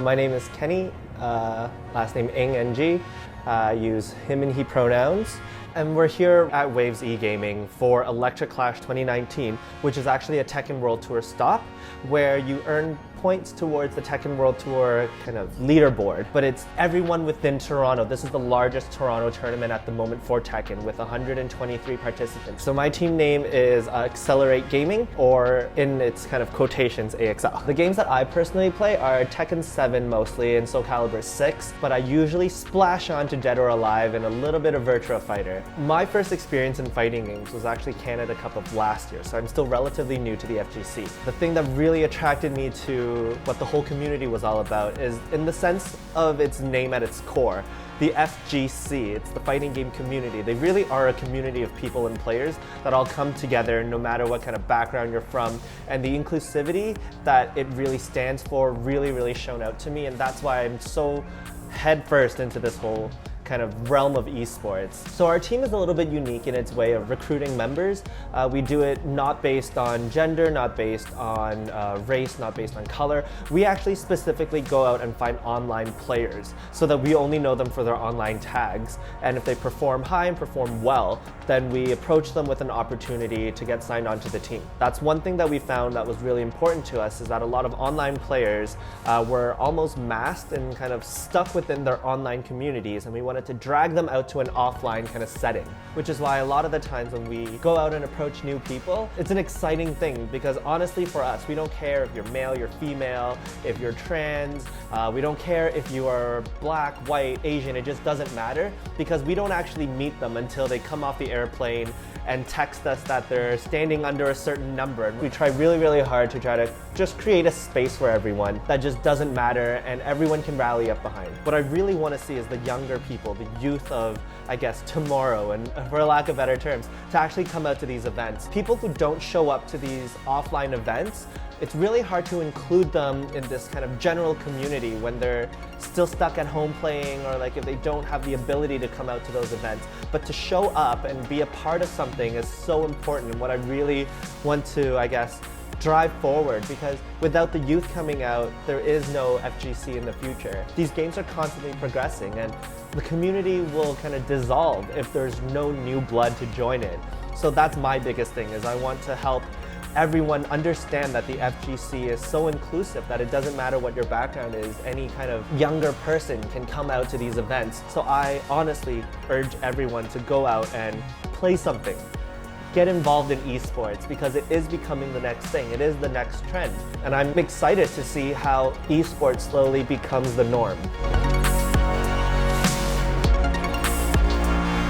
My name is Kenny, last name Ng, Ng. I use him and he pronouns. And we're here at Waves E-Gaming for Electric Clash 2019, which is actually a Tekken World Tour stop, where you earn points towards the Tekken World Tour kind of leaderboard, but it's everyone within Toronto. This is the largest Toronto tournament at the moment for Tekken with 123 participants. So my team name is Accelerate Gaming, or in its kind of quotations, AXL. The games that I personally play are Tekken 7 mostly and Soul Calibur 6, but I usually splash onto Dead or Alive and a little bit of Virtua Fighter. My first experience in fighting games was actually Canada Cup of last year, so I'm still relatively new to the FGC. The thing that really attracted me to what the whole community was all about is in the sense of its name at its core. The FGC, it's the fighting game community. They really are a community of people and players that all come together no matter what kind of background you're from. And the inclusivity that it really stands for really shown out to me, and that's why I'm so headfirst into this whole kind of realm of esports. So our team is a little bit unique in its way of recruiting members. We do it not based on gender, not based on race, not based on color. We actually specifically go out and find online players so that we only know them for their online tags. And if they perform high and perform well, then we approach them with an opportunity to get signed onto the team. That's one thing that we found that was really important to us, is that a lot of online players were almost masked and kind of stuck within their online communities, and we wanted to drag them out to an offline kind of setting, which is why a lot of the times when we go out and approach new people, it's an exciting thing, because honestly for us, we don't care if you're male, you're female, if you're trans, we don't care if you are black, white, Asian, it just doesn't matter, because we don't actually meet them until they come off the airplane and text us that they're standing under a certain number. And we try really hard to try to just create a space for everyone that just doesn't matter and everyone can rally up behind. What I really want to see is the younger people, the youth of, I guess, tomorrow, and for lack of better terms, to actually come out to these events. People who don't show up to these offline events, it's really hard to include them in this kind of general community when they're still stuck at home playing, or like if they don't have the ability to come out to those events. But to show up and be a part of something is so important, and what I really want to, I guess, drive forward, because without the youth coming out, there is no FGC in the future. These games are constantly progressing, and the community will kind of dissolve if there's no new blood to join it. So that's my biggest thing, is I want to help everyone understand that the FGC is so inclusive that it doesn't matter what your background is, any kind of younger person can come out to these events. So I honestly urge everyone to go out and play something. Get involved in esports, because it is becoming the next thing. It is the next trend. And I'm excited to see how esports slowly becomes the norm.